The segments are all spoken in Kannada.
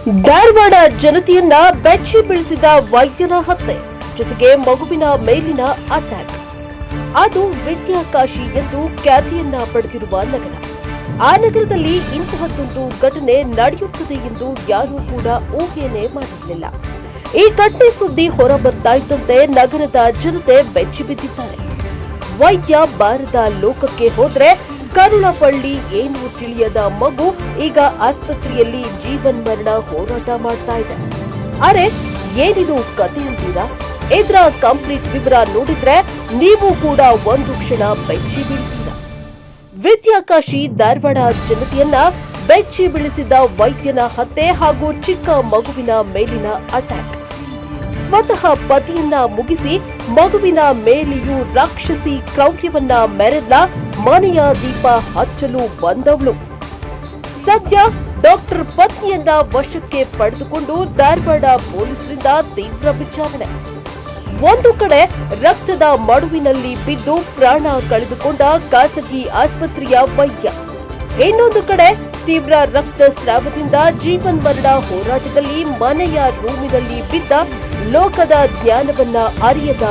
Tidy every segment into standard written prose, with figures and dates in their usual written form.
ಧಾರವಾಡ ಜನತೆಯನ್ನ ಬೆಚ್ಚಿ ಬೀಳಿಸಿದ ವೈದ್ಯನ ಹತ್ಯೆ ಜೊತೆಗೆ ಮಗುವಿನ ಮೇಲಿನ ಅಟ್ಯಾಕ್. ಅದು ವಿದ್ಯಾಕಾಶಿ ಎಂದು ಖ್ಯಾತಿಯನ್ನ ಪಡೆದಿರುವ ನಗರ. ಆ ನಗರದಲ್ಲಿ ಇಂತಹದ್ದೊಂದು ಘಟನೆ ನಡೆಯುತ್ತದೆ ಎಂದು ಯಾರೂ ಕೂಡ ಊಹೆಯನ್ನೇ ಮಾಡಿರಲಿಲ್ಲ. ಈ ಘಟನೆ ಸುದ್ದಿ ಹೊರಬರ್ತಾ ಇದ್ದಂತೆ ನಗರದ ಜನತೆ ಬೆಚ್ಚಿ ಬಿದ್ದಿದ್ದಾರೆ. ವೈದ್ಯ ಬಾರದ ಲೋಕಕ್ಕೆ ಹೋದ್ರೆ ಕರುಳಪಳ್ಳಿ ಏನು ತಿಳಿಯದ ಮಗು ಈಗ ಆಸ್ಪತ್ರೆಯಲ್ಲಿ ಜೀವನ್ಮರಣ ಹೋರಾಟ ಮಾಡ್ತಾ ಇದೆ. ಅರೆ ಏನಿದು ಕತೆ ಅಂತೀರಾ? ಇದರ ಕಂಪ್ಲೀಟ್ ವಿವರ ನೋಡಿದ್ರೆ ನೀವು ಕೂಡ ಒಂದು ಕ್ಷಣ ಬೆಚ್ಚಿ ಬೀಳ್ತೀರಾ. ವಿದ್ಯಾಕಾಶಿ ಧಾರವಾಡ ಜನತೆಯನ್ನ ಬೆಚ್ಚಿ ಬೀಳಿಸಿದ ವೈದ್ಯನ ಹತ್ಯೆ ಹಾಗೂ ಚಿಕ್ಕ ಮಗುವಿನ ಮೇಲಿನ ಅಟ್ಯಾಕ್. ಸ್ವತಃ ಪತಿಯನ್ನ ಮುಗಿಸಿ ಮಗುವಿನ ಮೇಲೆಯೂ ರಾಕ್ಷಸಿ ಕ್ರೌರ್ಯವನ್ನ ಮೆರೆದ ಮನೆಯ ದೀಪ ಹಚ್ಚಲು ಬಂದವಳು. ಸದ್ಯ ಡಾಕ್ಟರ್ ಪತ್ನಿಯನ್ನ ವಶಕ್ಕೆ ಪಡೆದುಕೊಂಡು ಧಾರವಾಡ ಪೊಲೀಸರಿಂದ ತೀವ್ರ ವಿಚಾರಣೆ. ಒಂದು ಕಡೆ ರಕ್ತದ ಮಡುವಿನಲ್ಲಿ ಬಿದ್ದು ಪ್ರಾಣ ಕಳೆದುಕೊಂಡ ಖಾಸಗಿ ಆಸ್ಪತ್ರೆಯ ವೈದ್ಯ, ಇನ್ನೊಂದು ಕಡೆ ತೀವ್ರ ರಕ್ತಸ್ರಾವದಿಂದ ಜೀವನ್ಮರಣ ಹೋರಾಟದಲ್ಲಿ ಮನೆಯ ರೂಮಿನಲ್ಲಿ ಬಿದ್ದ ಲೋಕದ ಜ್ಞಾನವನ್ನ ಅರಿಯದ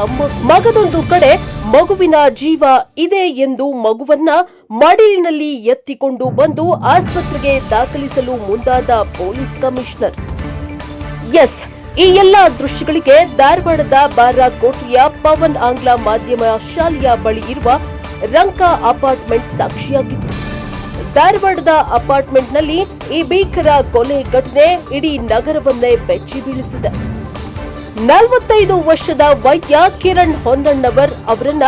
ಮಗದೊಂದು ಕಡೆ ಮಗುವಿನ ಜೀವ ಇದೆ ಎಂದು ಮಗುವನ್ನ ಮಡಿಲಿನಲ್ಲಿ ಎತ್ತಿಕೊಂಡು ಬಂದು ಆಸ್ಪತ್ರೆಗೆ ದಾಖಲಿಸಲು ಮುಂದಾದ ಪೊಲೀಸ್ ಕಮಿಷನರ್. ಎಸ್, ಈ ಎಲ್ಲಾ ದೃಶ್ಯಗಳಿಗೆ ಧಾರವಾಡದ ಬಾರಾಕೋಟೆಯ ಪವನ್ ಆಂಗ್ಲ ಮಾಧ್ಯಮ ಶಾಲೆಯ ಬಳಿ ಇರುವ ರಂಕಾ ಅಪಾರ್ಟ್ಮೆಂಟ್ ಸಾಕ್ಷಿಯಾಗಿತ್ತು. ಧಾರವಾಡದ ಅಪಾರ್ಟ್ಮೆಂಟ್ನಲ್ಲಿ ಈ ಭೀಕರ ಕೊಲೆ ಘಟನೆ ಇಡೀ ನಗರವನ್ನೇ ಬೆಚ್ಚಿ ಬೀಳಿಸಿದೆ. 45 ವರ್ಷದ ವೈದ್ಯ ಕಿರಣ್ ಹೊನ್ನಣ್ಣವರ್ ಅವರನ್ನ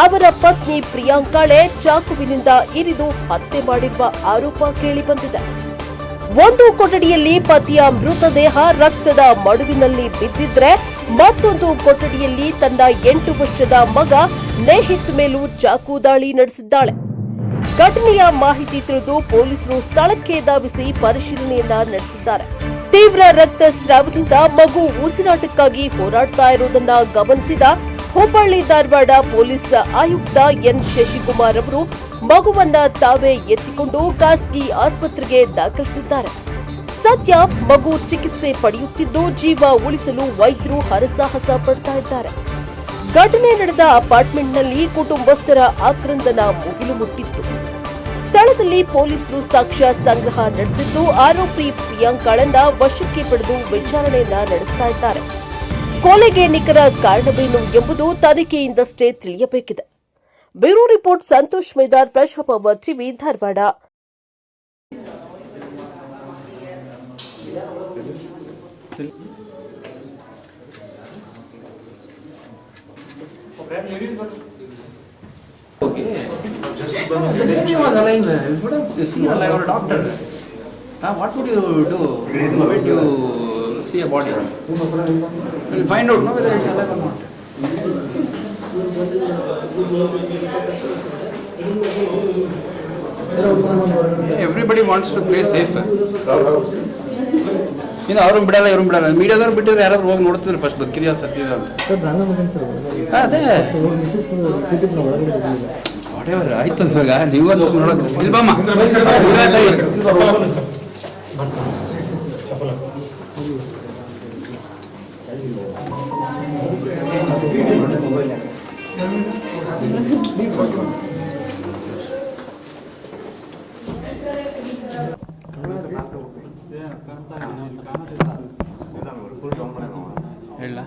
ಅವರ ಪತ್ನಿ ಪ್ರಿಯಾಂಕಾಳೆ ಚಾಕುವಿನಿಂದ ಇರಿದು ಹತ್ಯೆ ಮಾಡಿರುವ ಆರೋಪ ಕೇಳಿಬಂದಿದೆ. ಒಂದು ಕೊಠಡಿಯಲ್ಲಿ ಪತಿಯ ಮೃತದೇಹ ರಕ್ತದ ಮಡುವಿನಲ್ಲಿ ಬಿದ್ದಿದ್ರೆ ಮತ್ತೊಂದು ಕೊಠಡಿಯಲ್ಲಿ ತನ್ನ 8 ವರ್ಷದ ಮಗ ನೇಹಿತ್ ಮೇಲೂ ಚಾಕು ದಾಳಿ ನಡೆಸಿದ್ದಾಳೆ. ಘಟನೆಯ ಮಾಹಿತಿ ತಿಳಿದು ಪೊಲೀಸರು ಸ್ಥಳಕ್ಕೆ ಧಾವಿಸಿ ಪರಿಶೀಲನೆಯನ್ನ ನಡೆಸಿದ್ದಾರೆ. ತೀವ್ರ ರಕ್ತಸ್ರಾವದಿಂದ ಮಗು ಉಸಿರಾಟಕ್ಕಾಗಿ ಹೋರಾಡ್ತಾ ಇರುವುದನ್ನ ಗಮನಿಸಿದ ಹುಬ್ಬಳ್ಳಿ ಧಾರವಾಡ ಪೊಲೀಸ್ ಆಯುಕ್ತ ಎನ್ ಶಶಿಕುಮಾರ್ ಅವರು ಮಗುವನ್ನ ತಾವೇ ಎತ್ತಿಕೊಂಡು ಖಾಸಗಿ ಆಸ್ಪತ್ರೆಗೆ ದಾಖಲಿಸಿದ್ದಾರೆ. ಸದ್ಯ ಮಗು ಚಿಕಿತ್ಸೆ ಪಡೆಯುತ್ತಿದ್ದು ಜೀವ ಉಳಿಸಲು ವೈದ್ಯರು ಹರಸಾಹಸ ಪಡ್ತಾ ಇದ್ದಾರೆ. ಘಟನೆ ನಡೆದ ಅಪಾರ್ಟ್ಮೆಂಟ್ನಲ್ಲಿ ಕುಟುಂಬಸ್ಥರ ಆಕ್ರಂದನ ಮುಗಿಲು ಮುಟ್ಟಿತ್ತು. ಸ್ಥಳದಲ್ಲಿ ಪೊಲೀಸರು ಸಾಕ್ಷ್ಯ ಸಂಗ್ರಹ ನಡೆಸಿದ್ದು ಆರೋಪಿ ಪ್ರಿಯಾಂಕಾಳನ್ನ ವಶಕ್ಕೆ ಪಡೆದು ವಿಚಾರಣೆಯನ್ನ ನಡೆಸ್ತಾ ಇದ್ದಾರೆ. ಕೊಲೆಗೆ ನಿಖರ ಕಾರಣವೇನು ಎಂಬುದು ತನಿಖೆಯಿಂದಷ್ಟೇ ತಿಳಿಯಬೇಕಿದೆ. ಬ್ಯೂರೋ ರಿಪೋರ್ಟ್ ಸಂತೋಷ್ ಮೇದಾರ್, ಪ್ರಜಾಪವರ್ TV, Dharwad. She was alive. You would have seen her like a doctor. What would you do when you see a body? You will find out no, whether it's alive or not. Everybody wants to play safe. ಇನ್ನು ಅವ್ರು ಬಿಡಲ್ಲ ಇವ್ರು ಬಿಡಲ್ಲ. ಮೀಡಿಯಾದವ್ರು ಬಿಟ್ಟಿದ್ರೆ ಯಾರಾದ್ರು ಹೋಗಿ ನೋಡ್ತಿದ್ರು ಫಸ್ಟ್ ಬದುಕಿದ್ಯಾ ಸತ್ತಿದ ಅಂತ. ಅದೇ ವಾಟೆವರ್ ಆಯ್ತು. ಇವಾಗ ನೀವು ನೋಡೋದು ಇಲ್ಬಮ್ಮ ಹೇಳ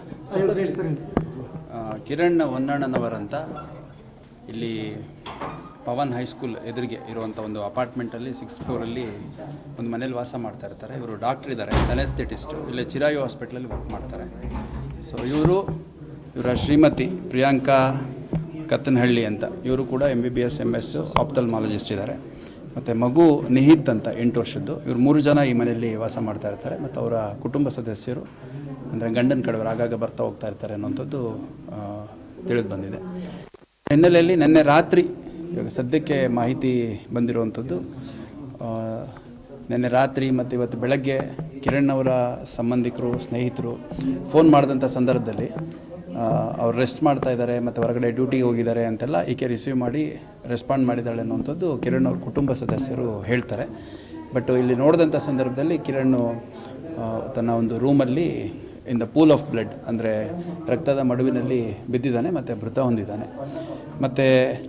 ಕಿರಣ್ ಹೊನ್ನಣ್ಣನವರಂತ ಇಲ್ಲಿ ಪವನ್ ಹೈಸ್ಕೂಲ್ ಎದುರಿಗೆ ಇರುವಂಥ ಒಂದು ಅಪಾರ್ಟ್ಮೆಂಟಲ್ಲಿ 6th ಫ್ಲೋರಲ್ಲಿ ಒಂದು ಮನೇಲಿ ವಾಸ ಮಾಡ್ತಾ ಇರ್ತಾರೆ. ಇವರು ಡಾಕ್ಟರ್ ಇದ್ದಾರೆ, ಅನೆಸ್ಥೆಟಿಸ್ಟು, ಇಲ್ಲೇ ಚಿರಾಯು ಹಾಸ್ಪಿಟ್ಲಲ್ಲಿ ವರ್ಕ್ ಮಾಡ್ತಾರೆ. ಸೊ ಇವರ ಶ್ರೀಮತಿ ಪ್ರಿಯಾಂಕಾ ಕತ್ತನಹಳ್ಳಿ ಅಂತ, ಇವರು ಕೂಡ MBBS MS ಆಪ್ಥಲ್ಮಾಲಜಿಸ್ಟ್ ಇದ್ದಾರೆ. ಮತ್ತು ಮಗು ನಿಹಿತ್ ಅಂತ 8 ವರ್ಷದ್ದು. ಇವರು 3 ಜನ ಈ ಮನೆಯಲ್ಲಿ ವಾಸ ಮಾಡ್ತಾ ಇರ್ತಾರೆ. ಮತ್ತು ಅವರ ಕುಟುಂಬ ಸದಸ್ಯರು ಅಂದರೆ ಗಂಡನ ಕಡೆಯವರು ಆಗಾಗ ಬರ್ತಾ ಹೋಗ್ತಾ ಇರ್ತಾರೆ ಅನ್ನೋಂಥದ್ದು ತಿಳಿದು ಬಂದಿದೆ. ಹಿನ್ನೆಲೆಯಲ್ಲಿ ನಿನ್ನೆ ರಾತ್ರಿ, ಇವಾಗ ಸದ್ಯಕ್ಕೆ ಮಾಹಿತಿ ಬಂದಿರುವಂಥದ್ದು, ನಿನ್ನೆ ರಾತ್ರಿ ಮತ್ತು ಇವತ್ತು ಬೆಳಗ್ಗೆ ಕಿರಣ್ ಅವರ ಸಂಬಂಧಿಕರು ಸ್ನೇಹಿತರು ಫೋನ್ ಮಾಡಿದಂಥ ಸಂದರ್ಭದಲ್ಲಿ ಅವ್ರು ರೆಸ್ಟ್ ಮಾಡ್ತಾ ಇದ್ದಾರೆ ಮತ್ತು ಹೊರಗಡೆ ಡ್ಯೂಟಿಗೆ ಹೋಗಿದ್ದಾರೆ ಅಂತೆಲ್ಲ ಈಕೆ ರಿಸೀವ್ ಮಾಡಿ ರೆಸ್ಪಾಂಡ್ ಮಾಡಿದ್ದಾಳೆ ಅನ್ನೋಂಥದ್ದು ಕಿರಣ್ ಅವ್ರ ಕುಟುಂಬ ಸದಸ್ಯರು ಹೇಳ್ತಾರೆ. ಬಟ್ ಇಲ್ಲಿ ನೋಡಿದಂಥ ಸಂದರ್ಭದಲ್ಲಿ ಕಿರಣ್ ತನ್ನ ಒಂದು ರೂಮಲ್ಲಿ in the pool of blood ಅಂದರೆ ರಕ್ತದ ಮಡುವಿನಲ್ಲಿ ಬಿದ್ದಿದ್ದಾನೆ ಮತ್ತು ಮೃತ ಹೊಂದಿದ್ದಾನೆ. ಮತ್ತು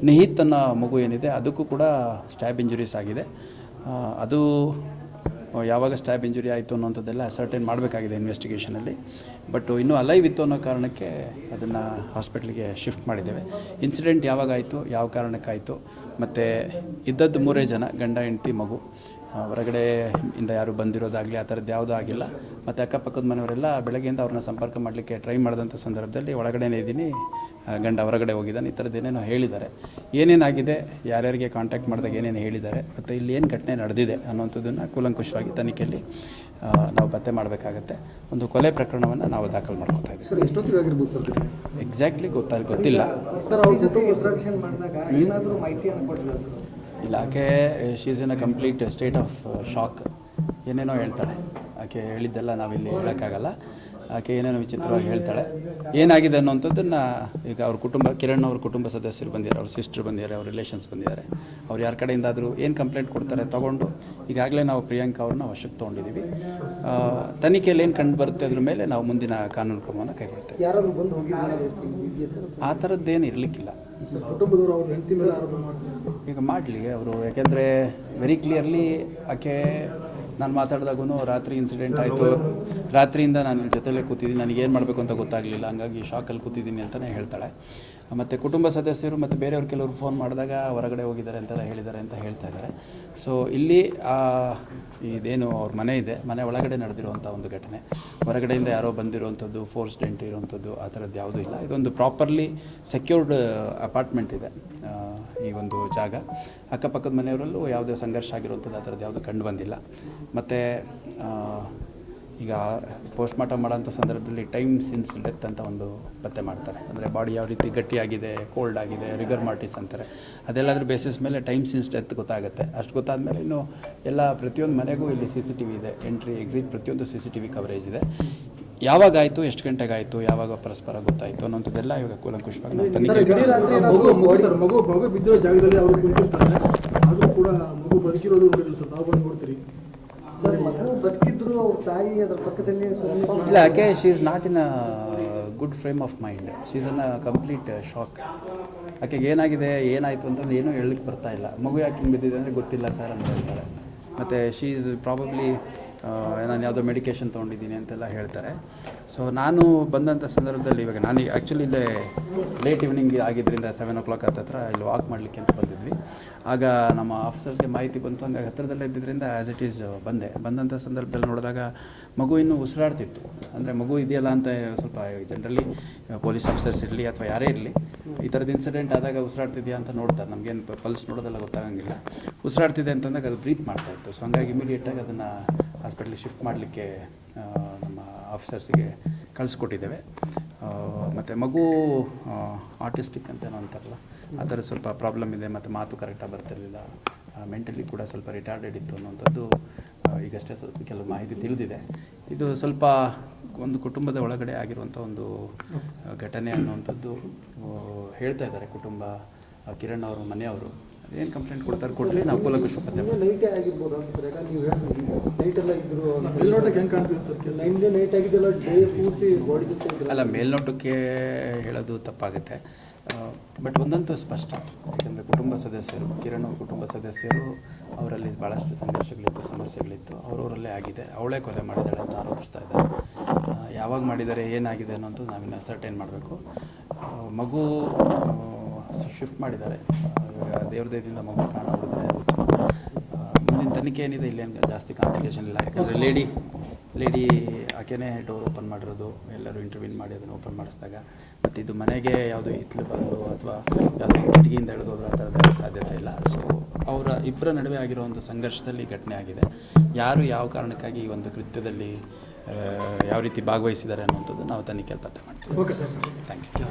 ನಿಹಿತ್ ಅನ್ನೋ ಮಗು ಏನಿದೆ ಅದಕ್ಕೂ ಕೂಡ ಸ್ಟ್ಯಾಬ್ ಇಂಜುರೀಸ್ ಆಗಿದೆ. ಅದು ಯಾವಾಗ ಸ್ಟ್ಯಾಬ್ ಇಂಜುರಿ ಆಯಿತು ಅನ್ನೋಂಥದ್ದೆಲ್ಲ ಅಸರ್ಟೈನ್ ಮಾಡಬೇಕಾಗಿದೆ ಇನ್ವೆಸ್ಟಿಗೇಷನಲ್ಲಿ. ಬಟ್ ಇನ್ನೂ ಅಲೈವ್ ಇತ್ತು ಅನ್ನೋ ಕಾರಣಕ್ಕೆ ಅದನ್ನು ಹಾಸ್ಪಿಟ್ಲಿಗೆ ಶಿಫ್ಟ್ ಮಾಡಿದ್ದೇವೆ. ಇನ್ಸಿಡೆಂಟ್ ಯಾವಾಗ ಆಯಿತು, ಯಾವ ಕಾರಣಕ್ಕಾಯಿತು, ಮತ್ತು ಇದ್ದದ್ದು 3 ಜನ, ಗಂಡ ಹೆಂಡತಿ ಮಗು. ಹೊರಗಡೆ ಇಂದ ಯಾರು ಬಂದಿರೋದಾಗಲಿ ಆ ಥರದ್ದು ಯಾವುದೂ ಆಗಿಲ್ಲ. ಮತ್ತು ಅಕ್ಕಪಕ್ಕದ ಮನೆಯವರೆಲ್ಲ ಬೆಳಗ್ಗೆಯಿಂದ ಅವ್ರನ್ನ ಸಂಪರ್ಕ ಮಾಡಲಿಕ್ಕೆ ಟ್ರೈ ಮಾಡಿದಂಥ ಸಂದರ್ಭದಲ್ಲಿ ಒಳಗಡೆನೇ ಇದ್ದೀನಿ, ಗಂಡ ಹೊರಗಡೆ ಹೋಗಿದ್ದಾನೆ, ಈ ಥರದ್ದು ಏನೇನೋ ಹೇಳಿದ್ದಾರೆ. ಏನೇನಾಗಿದೆ, ಯಾರ್ಯಾರಿಗೆ ಕಾಂಟ್ಯಾಕ್ಟ್ ಮಾಡಿದಾಗ ಏನೇನು ಹೇಳಿದ್ದಾರೆ, ಮತ್ತು ಇಲ್ಲಿ ಏನು ಘಟನೆ ನಡೆದಿದೆ ಅನ್ನೋಂಥದ್ದನ್ನು ಕೂಲಂಕುಷವಾಗಿ ತನಿಖೆಯಲ್ಲಿ ನಾವು ಪತ್ತೆ ಮಾಡಬೇಕಾಗತ್ತೆ. ಒಂದು ಕೊಲೆ ಪ್ರಕರಣವನ್ನು ನಾವು ದಾಖಲು ಮಾಡ್ಕೊತಾ ಇದ್ದೀವಿ. ಸರ್, ಎಷ್ಟೊತ್ತಿಗೆ ಆಗಿರ್ಬೋದು ಸರ್? ಎಕ್ಸಾಕ್ಟ್ಲಿ ಗೊತ್ತಿಲ್ಲ ಸರ್. ಏನಾದರೂ ಮಾಹಿತಿಯನ್ನು ಕೊಟ್ಟಿಲ್ಲ ಸರ್? ಇಲಾಖೆ she is in a complete state of shock. ಏನೇನೋ ಹೇಳ್ತಾಳೆ ಆಕೆ, ಹೇಳಿದ್ದೆಲ್ಲ ನಾವಿಲ್ಲಿ ಹೇಳೋಕ್ಕಾಗಲ್ಲ. ಆಕೆ ಏನೇನೋ ವಿಚಿತ್ರವಾಗಿ ಹೇಳ್ತಾಳೆ. ಏನಾಗಿದೆ ಅನ್ನೋಂಥದ್ದನ್ನು ಈಗ ಅವ್ರ ಕುಟುಂಬ, ಕಿರಣ್ ಅವ್ರ ಕುಟುಂಬ ಸದಸ್ಯರು ಬಂದಿದ್ದಾರೆ, ಅವ್ರ ಸಿಸ್ಟರ್ ಬಂದಿದ್ದಾರೆ, ಅವ್ರ ರಿಲೇಷನ್ಸ್ ಬಂದಿದ್ದಾರೆ. ಅವ್ರು ಯಾರ ಕಡೆಯಿಂದಾದರೂ ಏನು ಕಂಪ್ಲೇಂಟ್ ಕೊಡ್ತಾರೆ ತೊಗೊಂಡು ಈಗಾಗಲೇ ನಾವು ಪ್ರಿಯಾಂಕಾ ಅವ್ರನ್ನ ವಶಕ್ಕೆ ತೊಗೊಂಡಿದ್ದೀವಿ. ತನಿಖೆಯಲ್ಲಿ ಏನು ಕಂಡು ಬರುತ್ತೆ ಅದ್ರ ಮೇಲೆ ನಾವು ಮುಂದಿನ ಕಾನೂನು ಕ್ರಮವನ್ನು ಕೈಗೊಳ್ತೇವೆ. ಯಾರಾದರೂ ಬಂದು ಹೋಗಿ ಆ ಥರದ್ದೇನು ಇರಲಿಕ್ಕಿಲ್ಲ. ಕುಟುಂಬದವರು ಅವ್ರ ಹೆಂಡತಿ ಮೇಲೆ ಆರೋಪ ಮಾಡ್ತಾರೆ. ಈಗ ಮಾಡಲಿ ಅವರು, ಯಾಕೆಂದರೆ ವೆರಿ ಕ್ಲಿಯರ್ಲಿ ಆಕೆ ನಾನು ಮಾತಾಡಿದಾಗೂ ರಾತ್ರಿ ಇನ್ಸಿಡೆಂಟ್ ಆಯಿತು, ರಾತ್ರಿಯಿಂದ ನಾನು ಜೊತೆಲೇ ಕೂತಿದ್ದೀನಿ, ನನಗೇನು ಮಾಡಬೇಕು ಅಂತ ಗೊತ್ತಾಗಲಿಲ್ಲ, ಹಂಗಾಗಿ ಶಾಕಲ್ಲಿ ಕೂತಿದ್ದೀನಿ ಅಂತಲೇ ಹೇಳ್ತಾಳೆ. ಮತ್ತು ಕುಟುಂಬ ಸದಸ್ಯರು ಮತ್ತು ಬೇರೆಯವ್ರು ಕೆಲವರು ಫೋನ್ ಮಾಡಿದಾಗ ಹೊರಗಡೆ ಹೋಗಿದ್ದಾರೆ ಅಂತೆಲ್ಲ ಹೇಳಿದ್ದಾರೆ ಅಂತ ಹೇಳ್ತಾ ಇದ್ದಾರೆ. ಸೊ ಇಲ್ಲಿ ಇದೇನು ಅವ್ರ ಮನೆ ಇದೆ, ಮನೆ ಒಳಗಡೆ ನಡೆದಿರುವಂಥ ಒಂದು ಘಟನೆ, ಹೊರಗಡೆಯಿಂದ ಯಾರೋ ಬಂದಿರುವಂಥದ್ದು, ಫೋರ್ಸ್ಡ್ ಎಂಟ್ರಿ ಇರುವಂಥದ್ದು ಆ ಥರದ್ದು ಯಾವುದೂ ಇಲ್ಲ. ಇದೊಂದು ಪ್ರಾಪರ್ಲಿ ಸೆಕ್ಯೂರ್ಡ್ ಅಪಾರ್ಟ್ಮೆಂಟ್ ಇದೆ ಈ ಒಂದು ಜಾಗ. ಅಕ್ಕಪಕ್ಕದ ಮನೆಯವರಲ್ಲೂ ಯಾವುದೇ ಸಂಘರ್ಷ ಆಗಿರುವಂಥದ್ದು ಆ ಥರದ್ದು ಯಾವುದೂ ಕಂಡು ಬಂದಿಲ್ಲ. ಮತ್ತು ಈಗ ಪೋಸ್ಟ್ಮಾರ್ಟಮ್ ಮಾಡೋಂಥ ಸಂದರ್ಭದಲ್ಲಿ ಟೈಮ್ ಸಿನ್ಸ್ ಡೆತ್ ಅಂತ ಒಂದು ಪತ್ತೆ ಮಾಡ್ತಾರೆ. ಅಂದರೆ ಬಾಡಿ ಯಾವ ರೀತಿ ಗಟ್ಟಿಯಾಗಿದೆ, ಕೋಲ್ಡ್ ಆಗಿದೆ, ರಿಗರ್ ಮಾರ್ಟಿಸ್ ಅಂತಾರೆ. ಅದೆಲ್ಲದ್ರ ಬೇಸಿಸ್ ಮೇಲೆ ಟೈಮ್ ಸಿನ್ಸ್ ಡೆತ್ ಗೊತ್ತಾಗುತ್ತೆ. ಅಷ್ಟು ಗೊತ್ತಾದಮೇಲೆ ಇನ್ನು ಎಲ್ಲ ಪ್ರತಿಯೊಂದು ಮನೆಗೂ ಇಲ್ಲಿ CCTV ಇದೆ, ಎಂಟ್ರಿ ಎಕ್ಸಿಟ್ ಪ್ರತಿಯೊಂದು CCTV ಕವರೇಜ್ ಇದೆ. ಯಾವಾಗ ಆಯಿತು, ಎಷ್ಟು ಗಂಟೆಗೆ ಆಯಿತು, ಯಾವಾಗ ಪರಸ್ಪರ ಗೊತ್ತಾಯಿತು ಅನ್ನೋಂಥದ್ದೆಲ್ಲ ಇವಾಗ ಕೂಲಂಕುಷವಾಗಿ ನಾವು ತನಿಖೆ. ಮಗು ಬಿದ್ದಿರೋ ಜಾಗದಲ್ಲಿ ಅವರು ಕುಳಿತಿರ್ತಾರೆ, ಆದರೂ ಕೂಡ ಮಗು ಬದುಕಿರೋದು ನೋಡಿಲ್ಲ ಸರ್, ತಾವು ಬಂದು ನೋಡ್ತೀರಿ ಸರ್? ಮಗು ಬದುಕಿದ್ರು ಅವ್ರ ತಾಯಿ ಅದರ ಪಕ್ಕದಲ್ಲಿ ಇಲ್ಲ, ಯಾಕೆ she is not in a good frame of mind, she is in a complete shock. ಆಕೆಗೆ ಏನಾಗಿದೆ, ಏನಾಯಿತು ಅಂತಂದ್ರೆ ಏನೂ ಹೇಳಲಿಕ್ಕೆ ಬರ್ತಾ ಇಲ್ಲ. ಮಗು ಯಾಕೆ ಹಿಂಗೆ ಬಿದ್ದಿದೆ ಅಂದರೆ ಗೊತ್ತಿಲ್ಲ ಸರ್ ಅಂತ ಹೇಳ್ತಾರೆ. ಮತ್ತು ಶಿ ಈಸ್ ಪ್ರಾಬಬ್ಲಿ ನಾನು ಯಾವುದೋ ಮೆಡಿಕೇಷನ್ ತೊಗೊಂಡಿದ್ದೀನಿ ಅಂತೆಲ್ಲ ಹೇಳ್ತಾರೆ. ಸೊ ನಾನು ಬಂದಂಥ ಸಂದರ್ಭದಲ್ಲಿ ಇವಾಗ ನಾನು ಆ್ಯಕ್ಚುಲಿ ಇಲ್ಲೇ ಲೇಟ್ ಈವ್ನಿಂಗ್ ಆಗಿದ್ದರಿಂದ 7 o'clock ಹತ್ತಿರ ಇಲ್ಲಿ ವಾಕ್ ಮಾಡಲಿಕ್ಕೆ ಅಂತ ಬಂದಿದ್ವಿ. ಆಗ ನಮ್ಮ ಆಫೀಸರ್ಸ್ಗೆ ಮಾಹಿತಿ ಬಂತು, ಹಂಗಾಗಿ ಹತ್ತಿರದಲ್ಲೇ ಇದ್ದಿದ್ದರಿಂದ ಆ್ಯಸ್ ಇಟ್ ಈಸ್ ಬಂದಂಥ ಸಂದರ್ಭದಲ್ಲಿ ನೋಡಿದಾಗ ಮಗು ಇನ್ನೂ ಉಸಿರಾಡ್ತಿತ್ತು. ಅಂದರೆ ಮಗು ಇದೆಯಲ್ಲ ಅಂತ ಸ್ವಲ್ಪ ಜನರಲಿ ಪೊಲೀಸ್ ಆಫೀಸರ್ಸ್ ಇರಲಿ ಅಥವಾ ಯಾರೇ ಇರಲಿ, ಈ ಥರದ್ದು ಇನ್ಸಿಡೆಂಟ್ ಆದಾಗ ಉಸಿರಾಡ್ತಿದೆಯಾ ಅಂತ ನೋಡ್ತಾರೆ. ನಮಗೇನು ಪಲ್ಸ್ ನೋಡೋದೆಲ್ಲ ಗೊತ್ತಾಗಂಗಿಲ್ಲ. ಉಸಿರಾಡ್ತಿದೆ ಅಂತಂದಾಗ ಅದು ಬ್ರೀತ್ ಮಾಡ್ತಾಯಿತ್ತು. ಸೊ ಹಂಗಾಗಿ ಇಮಿಡಿಯೇಟಾಗಿ ಅದನ್ನು ಹಾಸ್ಪಿಟ್ಲಿಗೆ ಶಿಫ್ಟ್ ಮಾಡಲಿಕ್ಕೆ ನಮ್ಮ ಆಫೀಸರ್ಸಿಗೆ ಕಳಿಸ್ಕೊಟ್ಟಿದ್ದೇವೆ. ಮತ್ತು ಮಗು ಆಟಿಸ್ಟಿಕ್ ಅಂತೇನೋ ಅಂತಾರಲ್ಲ, ಆ ಥರ ಸ್ವಲ್ಪ ಪ್ರಾಬ್ಲಮ್ ಇದೆ. ಮತ್ತು ಮಾತು ಕರೆಕ್ಟಾಗಿ ಬರ್ತಿರಲಿಲ್ಲ, ಮೆಂಟಲಿ ಕೂಡ ಸ್ವಲ್ಪ ರಿಟಾರ್ಡೆಡ್ ಇತ್ತು ಅನ್ನೋಂಥದ್ದು ಈಗಷ್ಟೇ ಸ್ವಲ್ಪ ಕೆಲವು ಮಾಹಿತಿ ತಿಳಿದಿದೆ. ಇದು ಸ್ವಲ್ಪ ಒಂದು ಕುಟುಂಬದ ಒಳಗಡೆ ಆಗಿರುವಂಥ ಒಂದು ಘಟನೆ ಅನ್ನುವಂಥದ್ದು ಹೇಳ್ತಾ ಇದ್ದಾರೆ ಕುಟುಂಬ, ಕಿರಣ್ ಅವರು ಮನೆಯವರು. ಏನು ಕಂಪ್ಲೇಂಟ್ ಕೊಡ್ತಾರೆ ಕೊಡಲಿ, ನಾವು ಕೂಲಂಕುಷ ಪತ್ತೆ ನೈಟೇ ಆಗಿರ್ಬೋದು ಸರ್. ಯಾಕಂದ್ರೆ ನೀವು ಹೇಳ್ತೀವಿ ನೈಟೆಲ್ಲ ಇದ್ರು, ಮೇಲ್ನೋಟಕ್ಕೆ ಹೆಂಗೆ ಕಾಣ್ತೀವಿ ಸರ್? ನೈಟ್ ಆಗಿದ್ದೆಲ್ಲ ಡೇ ಪೂರ್ತಿ ಬಾಡಿ ಜೊತೆ ಅಲ್ಲ, ಮೇಲ್ನೋಟಕ್ಕೆ ಹೇಳೋದು ತಪ್ಪಾಗುತ್ತೆ. ಬಟ್ ಒಂದಂತೂ ಸ್ಪಷ್ಟ, ಯಾಕೆಂದರೆ ಕುಟುಂಬ ಸದಸ್ಯರು, ಕಿರಣ್ ಅವ್ರ ಕುಟುಂಬ ಸದಸ್ಯರು, ಅವರಲ್ಲಿ ಭಾಳಷ್ಟು ಸಂಘರ್ಷಗಳಿತ್ತು, ಸಮಸ್ಯೆಗಳಿತ್ತು, ಅವರವರಲ್ಲೇ ಆಗಿದೆ. ಅವಳೇ ಕೊಲೆ ಮಾಡಿದ್ದಾಳೆ ಅಂತ ಆರೋಪಿಸ್ತಾ ಇದ್ದಾರೆ. ಯಾವಾಗ ಮಾಡಿದ್ದಾರೆ, ಏನಾಗಿದೆ ಅನ್ನೋಂಥದ್ದು ನಾವಿನ್ನು ಸರ್ಟೈನ್ ಮಾಡಬೇಕು. ಮಗು ಶಿಫ್ಟ್ ಮಾಡಿದ್ದಾರೆ, ದೇವ್ರ ದಯದಿಂದ ಮಗು ಪ್ರಾಣ ಉಳಿದ್ರೆ ಮುಂದಿನ ತನಿಖೆ ಏನಿದೆ ಇಲ್ಲೇನು ಜಾಸ್ತಿ ಕಾಂಪ್ಲಿಕೇಶನ್ ಇಲ್ಲ. ಯಾಕಂದರೆ ಲೇಡಿ ಆಕೆನೇ ಡೋರ್ ಓಪನ್ ಮಾಡಿರೋದು, ಎಲ್ಲರೂ ಇಂಟರ್ವ್ಯೂನ್ ಮಾಡಿ ಅದನ್ನು ಓಪನ್ ಮಾಡಿಸಿದಾಗ. ಮತ್ತು ಇದು ಮನೆಗೆ ಯಾವುದೋ ಹಿತ್ತಲು ಬಂದು ಅಥವಾ ಯಾವುದೋ ಕಿಟಕಿಯಿಂದ ಎಳೆದೋದ್ರೆ ಆ ಥರದ ಸಾಧ್ಯತೆ ಇಲ್ಲ. ಸೊ ಅವರ ಇಬ್ಬರ ನಡುವೆ ಆಗಿರೋ ಒಂದು ಸಂಘರ್ಷದಲ್ಲಿ ಘಟನೆ ಆಗಿದೆ. ಯಾರು ಯಾವ ಕಾರಣಕ್ಕಾಗಿ ಈ ಒಂದು ಕೃತ್ಯದಲ್ಲಿ ಯಾವ ರೀತಿ ಭಾಗವಹಿಸಿದ್ದಾರೆ ಅನ್ನುವಂಥದ್ದು ನಾವು ತನಿಖೆಯಲ್ಲಿ ಪತ್ತೆ ಮಾಡ್ತೀವಿ. Okay sir, thank you.